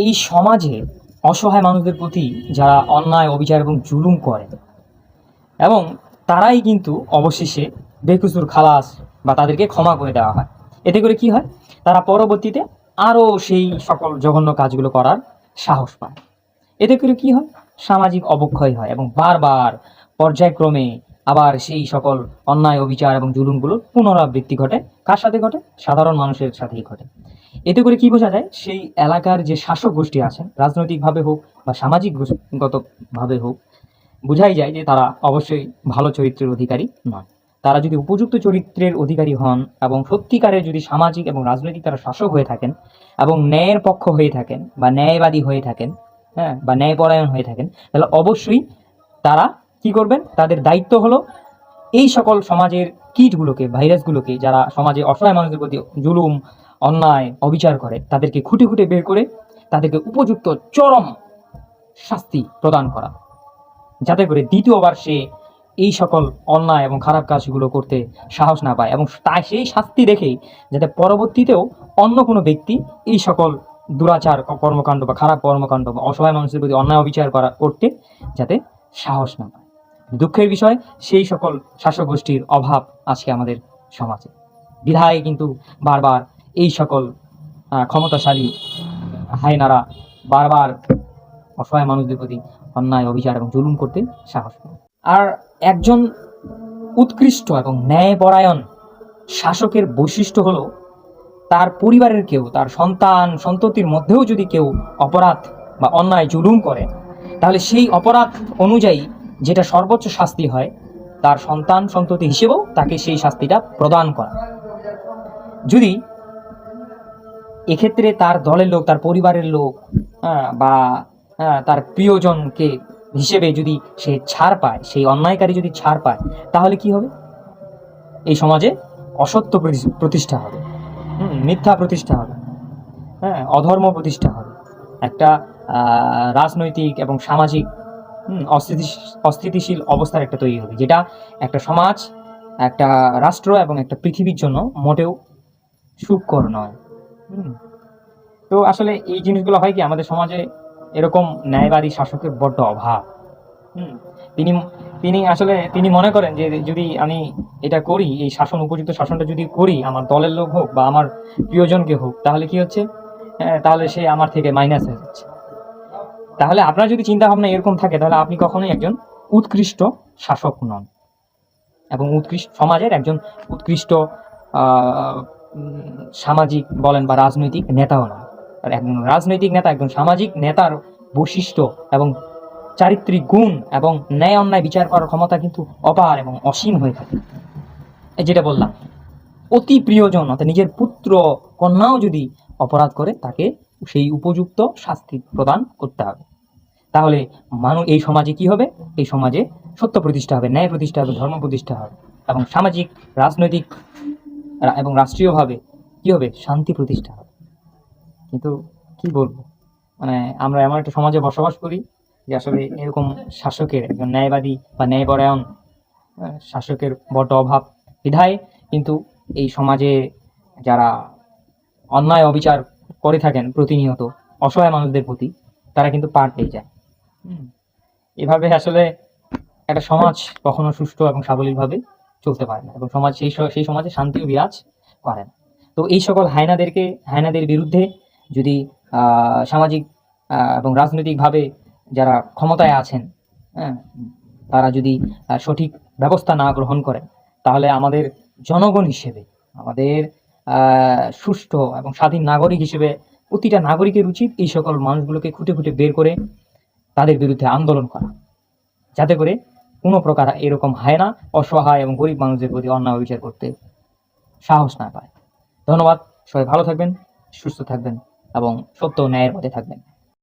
এই সমাজে অসহায় মানুষদের প্রতি যারা অন্যায় অবিচার এবং জুলুম করে, এবং তারাই কিন্তু অবশেষে বেকসুর খালাস বা তাদেরকে ক্ষমা করে দেওয়া হয়। এতে করে কি হয়, তারা পরবর্তীতে আরও সেই সকল জঘন্য কাজগুলো করার সাহস পায়। এতে করে কি হয়, সামাজিক অবক্ষয় হয় এবং বারবার পর্যায়ক্রমে আবার সেই সকল অন্যায় অবিচার এবং জুলুমগুলোর পুনরাবৃত্তি ঘটে। কার সাথে ঘটে? সাধারণ মানুষের সাথেই ঘটে। এতে করে কি বোঝা যায়, সেই এলাকার যে শাসক গোষ্ঠী আছেন, রাজনৈতিকভাবে হোক বা সামাজিকগতভাবে হোক, বোঝাই যায় যে তারা অবশ্যই ভালো চরিত্রের অধিকারী নয়। তারা যদি উপযুক্ত চরিত্রের অধিকারী হন এবং সত্যিকারের যদি সামাজিক এবং রাজনৈতিক তারা শাসক হয়ে থাকেন এবং ন্যায়ের পক্ষ হয়ে থাকেন বা ন্যায়বাদী হয়ে থাকেন, হ্যাঁ, বা ন্যায়পরায়ণ হয়ে থাকেন, তাহলে অবশ্যই তারা কি করবেন, তাদের দায়িত্ব হলো এই সকল সমাজের কীটগুলোকে, ভাইরাসগুলোকে, যারা সমাজে অসহায় মানুষদের প্রতি জুলুম, অন্যায়, অবিচার করে, তাদেরকে খুঁটে খুঁটে বের করে তাদেরকে উপযুক্ত চরম শাস্তি প্রদান করা, যাতে করে দ্বিতীয়বার সে এই সকল অন্যায় এবং খারাপ কাজগুলো করতে সাহস না পায়, এবং তাই সেই শাস্তি দেখেই যাতে পরবর্তীতেও অন্য কোনো ব্যক্তি এই সকল দুরাচার কর্মকাণ্ড বা খারাপ কর্মকাণ্ড বা অসহায় মানুষের প্রতি অন্যায় অবিচার করতে যাতে সাহস না পায়। দুঃখের বিষয়, সেই সকল শাসক গোষ্ঠীর অভাব আজকে আমাদের সমাজে। বিধায় কিন্তু বারবার এই সকল ক্ষমতাশালী হায়নারা বারবার অসহায় মানুষদের প্রতি অন্যায় অবিচার এবং জুলুম করতে সাহস পায়। আর একজন উৎকৃষ্ট এবং ন্যায়পরায়ণ শাসকের বৈশিষ্ট্য হলো, তার পরিবারের কেউ, তার সন্তান সন্ততির মধ্যেও যদি কেউ অপরাধ বা অন্যায় জুলুম করে, তাহলে সেই অপরাধ অনুযায়ী যেটা সর্বোচ্চ শাস্তি হয়, তার সন্তান সন্ততি হিসেবেও তাকে সেই শাস্তিটা প্রদান করা। যদি এক্ষেত্রে তার দলের লোক, তার পরিবারের লোক, বা তার প্রিয়জনকে হিসেবে যদি সে ছাড় পায়, সেই অন্যায়কারী যদি ছাড় পায়, তাহলে কি হবে, এই সমাজে অসত্য প্রতিষ্ঠা হবে, মিথ্যা প্রতিষ্ঠা হবে, অধর্ম প্রতিষ্ঠা হবে, একটা রাজনৈতিক এবং সামাজিক অস্থিতিশীল অবস্থার একটা তৈরি হবে, যেটা একটা সমাজ, একটা রাষ্ট্র এবং একটা পৃথিবীর জন্য মোটেও সুখকর নয়। তো আসলে এই জিনিসগুলো হয় কি, আমাদের সমাজে এরকম ন্যায়বাদী শাসকের বড্ড অভাব। তিনি মনে করেন যে যদি আমি এটা করি, এই শাসন, উপযুক্ত শাসনটা যদি করি, আমার দলের লোক হোক বা আমার প্রিয়জনকে হোক, তাহলে কি হচ্ছে, তাহলে সে আমার থেকে মাইনাস হয়ে যাচ্ছে। তাহলে আপনার যদি চিন্তা ভাবনা এরকম থাকে, তাহলে আপনি কখনোই একজন উৎকৃষ্ট শাসক নন, এবং উৎকৃষ্ট সমাজের একজন উৎকৃষ্ট সামাজিক বলেন বা রাজনৈতিক নেতাও নন। আর একজন রাজনৈতিক নেতা, একজন সামাজিক নেতার বৈশিষ্ট্য এবং চারিত্রিক গুণ এবং ন্যায় অন্যায় বিচার করার ক্ষমতা কিন্তু অপার এবং অসীম হয়ে থাকে। যেটা বললাম, অতি প্রিয়জন অর্থাৎ নিজের পুত্র কন্যাও যদি অপরাধ করে, তাকে সেই উপযুক্ত শাস্তি প্রদান করতে হবে। তাহলে এই সমাজে কি হবে, এই সমাজে সত্য প্রতিষ্ঠা হবে, ন্যায় প্রতিষ্ঠা হবে, ধর্ম প্রতিষ্ঠা হবে, এবং সামাজিক, রাজনৈতিক এবং রাষ্ট্রীয়ভাবে কি হবে, শান্তি প্রতিষ্ঠা হবে। কিন্তু কি বলবো, মানে আমরা এমন একটা সমাজে বসবাস করি যে আসলে এরকম শাসকের, একজন ন্যায়বাদী বা ন্যায়পরায়ণ শাসকের বড় অভাব। বিধায় কিন্তু এই সমাজে যারা অন্যায় অবিচার করে থাকেন প্রতিনিয়ত অসহায় মানুষদের প্রতি, তারা কিন্তু পার পেয়ে যায়। এভাবে আসলে একটা সমাজ কখনো সুষ্ঠু এবং সাবলীলভাবে চলতে পারে না, এবং সেই সমাজে শান্তিও বিরাজ করে না। তো এই সকল হায়নাদের বিরুদ্ধে যদি সামাজিক এবং রাজনৈতিকভাবে যারা ক্ষমতায় আছেন, তারা যদি সঠিক ব্যবস্থা না গ্রহণ করে, তাহলে আমাদের জনগণ হিসেবে, আমাদের সুষ্ঠু এবং স্বাধীন নাগরিক হিসেবে প্রতিটা নাগরিকের উচিত এই সকল মানুষগুলোকে খুঁটে খুঁটে বের করে তাদের বিরুদ্ধে আন্দোলন করা, যাতে করে কোনো প্রকার এরকম হায়না অসহায় এবং গরিব মানুষদের প্রতি অন্যায় বিচার করতে সাহস না পায়। ধন্যবাদ। সবাই ভালো থাকবেন, সুস্থ থাকবেন এবং সত্য ন্যায়ের পথে থাকবেন।